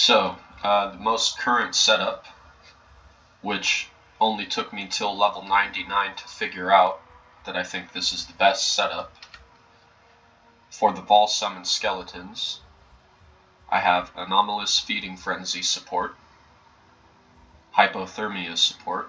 So, the most current setup, which only took me till level 99 to figure out that I think this is the best setup, for the Vol Summon Skeletons, I have Anomalous Feeding Frenzy support, Hypothermia support,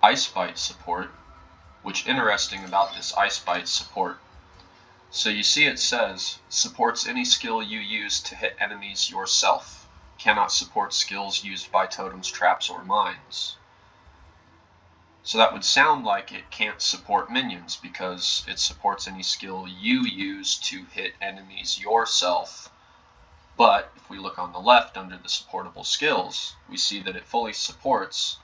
Ice Bite support, which interesting about this Ice Bite support. So you see it says, supports any skill you use to hit enemies yourself. Cannot support skills used by totems, traps, or mines. So that would sound like it can't support minions because it supports any skill you use to hit enemies yourself. But if we look on the left under the supportable skills, we see that it fully supports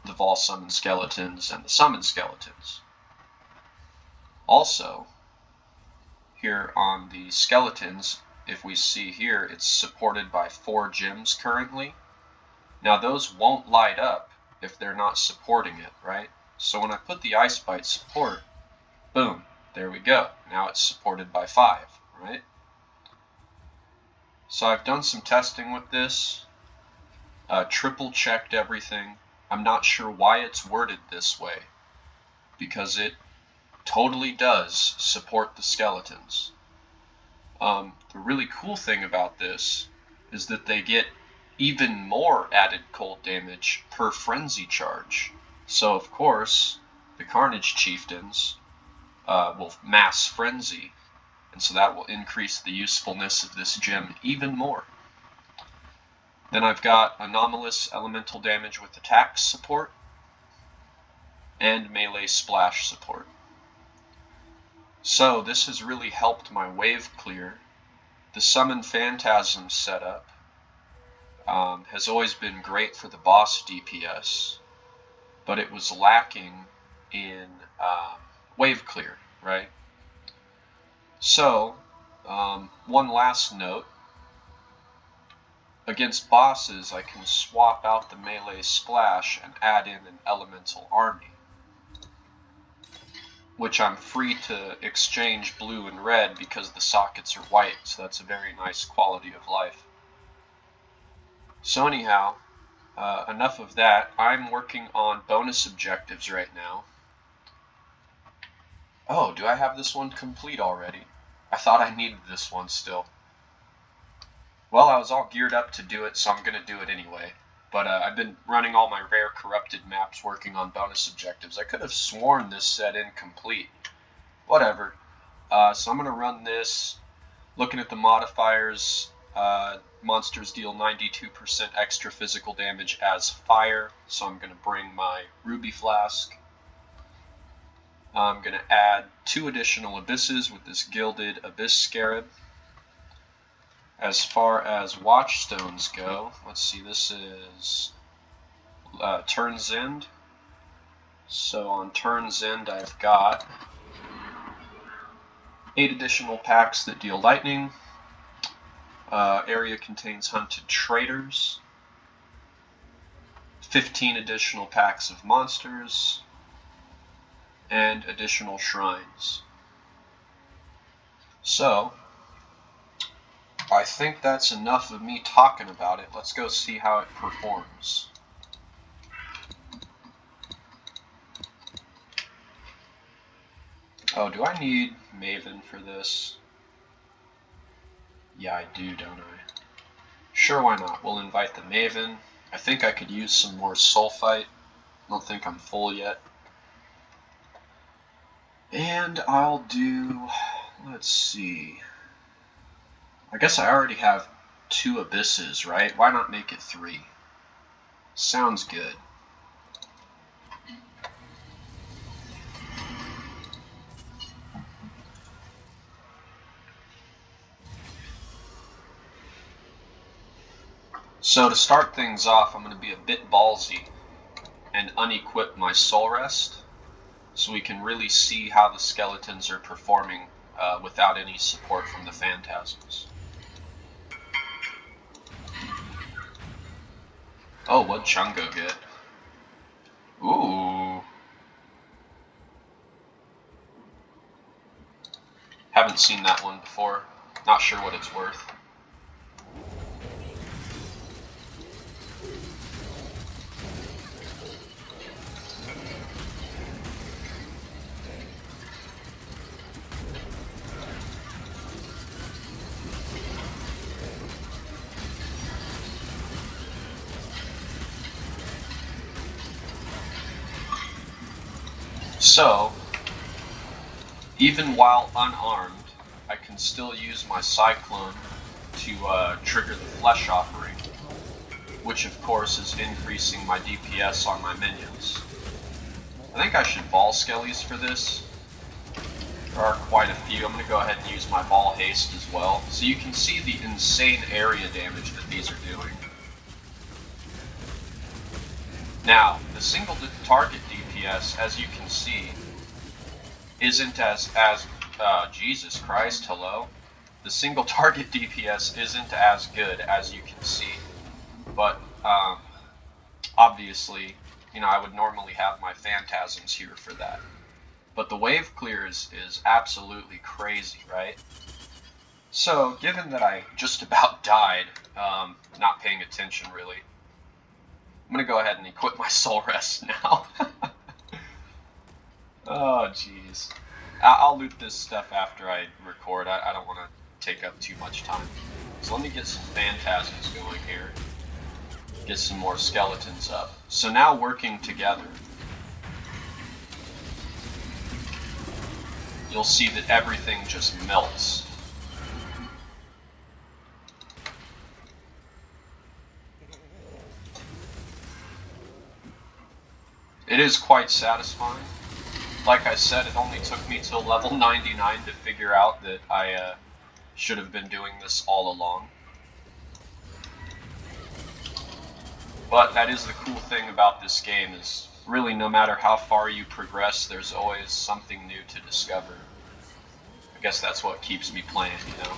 the Vol Summon Skeletons and the Summon Skeletons. Also, here on the Skeletons, if we see here, it's supported by 4 gems currently. Now those won't light up if they're not supporting it, right? So when I put the Ice Bite support, boom, there we go. Now it's supported by 5, right? So I've done some testing with this, triple checked everything. I'm not sure why it's worded this way, because it totally does support the Skeletons. The really cool thing about this is that they get even more added cold damage per frenzy charge. So of course, the Carnage Chieftains will mass frenzy, and so that will increase the usefulness of this gem even more. Then I've got Anomalous Elemental Damage with Attacks support, and Melee Splash support. So this has really helped my wave clear. The Summon Phantasm setup has always been great for the boss DPS, but it was lacking in wave clear, right? So, one last note. Against bosses, I can swap out the melee splash and add in an elemental army, which I'm free to exchange blue and red because the sockets are white, so that's a very nice quality of life. So anyhow, enough of that. I'm working on bonus objectives right now. Oh, do I have this one complete already? I thought I needed this one still. Well, I was all geared up to do it, so I'm going to do it anyway. But I've been running all my rare corrupted maps working on bonus objectives. I could have sworn this said incomplete. Whatever. So I'm going to run this. Looking at the modifiers, monsters deal 92% extra physical damage as fire, so I'm going to bring my Ruby Flask. I'm going to add 2 additional abysses with this Gilded Abyss Scarab. As far as Watchstones go, let's see, this is Turn's End. So on Turn's End I've got 8 additional packs that deal lightning. Area contains hunted traitors. 15 additional packs of monsters. And additional shrines. So, I think that's enough of me talking about it. Let's go see how it performs. Oh, do I need Maven for this? Yeah, I do, don't I? Sure, why not? We'll invite the Maven. I think I could use some more Sulfite. I don't think I'm full yet. And I'll do, let's see. I guess I already have 2 abysses, right? Why not make it 3? Sounds good. So to start things off, I'm going to be a bit ballsy and unequip my Soul Rest, so we can really see how the Skeletons are performing without any support from the Phantasms. Oh, what'd Chungo get? Ooh. Haven't seen that one before. Not sure what it's worth. So, even while unarmed, I can still use my Cyclone to trigger the Flesh Offering, which of course is increasing my DPS on my minions. I think I should Ball Skellies for this. There are quite a few. I'm going to go ahead and use my Ball Haste as well, so you can see the insane area damage that these are doing. Now, the single target DPS, as you can see, isn't as Jesus Christ, hello? The single target DPS isn't as good as you can see, but obviously, you know, I would normally have my Phantasms here for that. But the wave clear is absolutely crazy, right? So, given that I just about died, not paying attention really, I'm going to go ahead and equip my Soul Rest now. Oh, jeez. I'll loot this stuff after I record. I don't want to take up too much time. So let me get some Phantasms going here. Get some more skeletons up. So now working together, you'll see that everything just melts. It is quite satisfying. Like I said, it only took me till level 99 to figure out that I should have been doing this all along. But that is the cool thing about this game, is really no matter how far you progress, there's always something new to discover. I guess that's what keeps me playing, you know?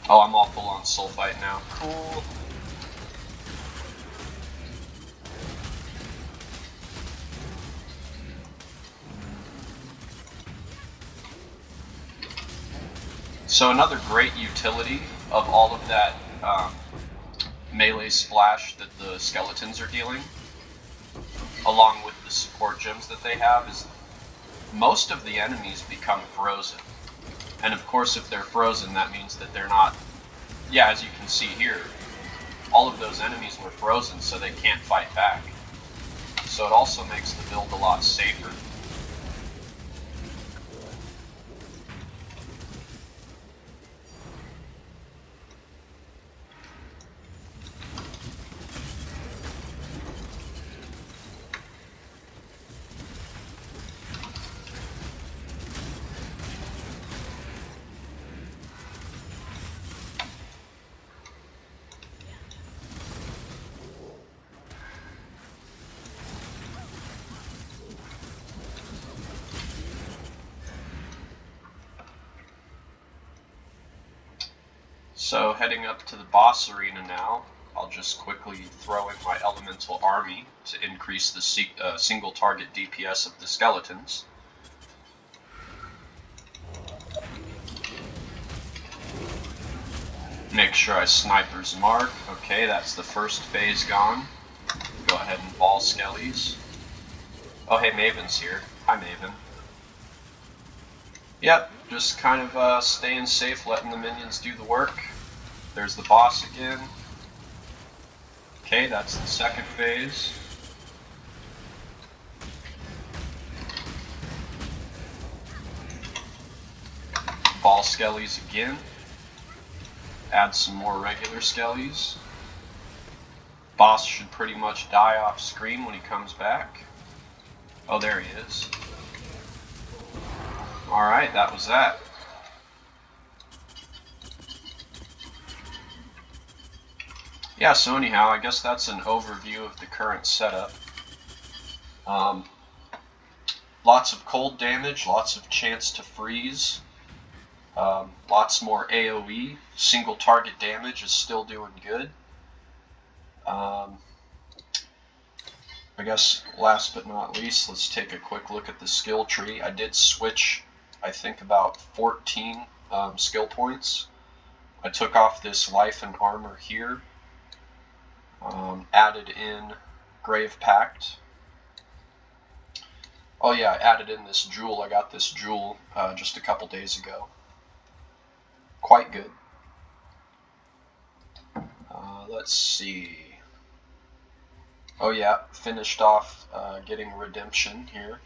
Oh, I'm all full on Sulfite now. Cool. So another great utility of all of that melee splash that the skeletons are dealing, along with the support gems that they have, is most of the enemies become frozen. And of course, if they're frozen, that means that they're not... Yeah, as you can see here, all of those enemies were frozen, so they can't fight back. So it also makes the build a lot safer. So heading up to the boss arena now, I'll just quickly throw in my elemental army to increase the single target DPS of the skeletons. Make sure I sniper's mark. Okay, that's the first phase gone. Go ahead and ball skellies. Oh hey, Maven's here. Hi Maven. Yep, just kind of staying safe, letting the minions do the work. There's the boss again. Okay, that's the second phase. Ball skellies again. Add some more regular skellies. Boss should pretty much die off screen when he comes back. Oh, there he is. Alright, that was that. Yeah, so anyhow, I guess that's an overview of the current setup. Lots of cold damage, lots of chance to freeze, lots more AoE. Single target damage is still doing good. I guess last but not least, let's take a quick look at the skill tree. I did switch, I think, about 14 skill points. I took off this life and armor here. Added in Grave Pact. Oh yeah, I added in this jewel. I got this jewel just a couple days ago. Quite good. Let's see. Oh yeah, finished off getting redemption here.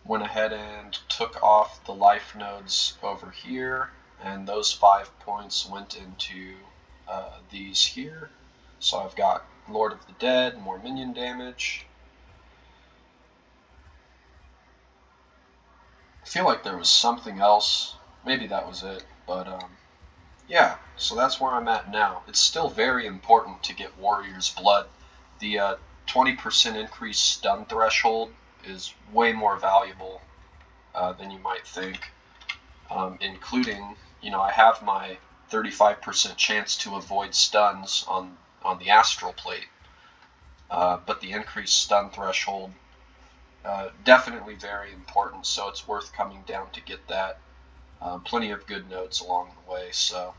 Went ahead and took off the life nodes over here, and those 5 points went into these here. So I've got Lord of the Dead, more minion damage. I feel like there was something else. Maybe that was it, but yeah, so that's where I'm at now. It's still very important to get Warrior's Blood. The 20% increased stun threshold is way more valuable than you might think, including, I have my 35% chance to avoid stuns on the Astral Plate, but the increased stun threshold, definitely very important, so it's worth coming down to get that. Plenty of good notes along the way, so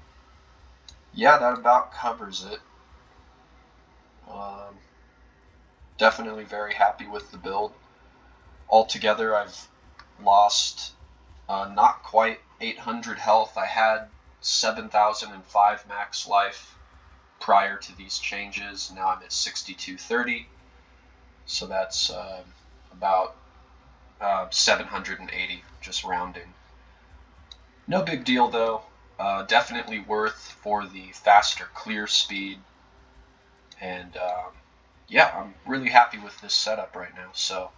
yeah, that about covers it. Um, Definitely very happy with the build. Altogether, I've lost not quite 800 health. I had 7,005 max life prior to these changes. Now I'm at 6230, so that's about 780, just rounding. No big deal though. Definitely worth for the faster clear speed, and yeah, I'm really happy with this setup right now. So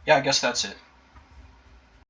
yeah, I guess that's it.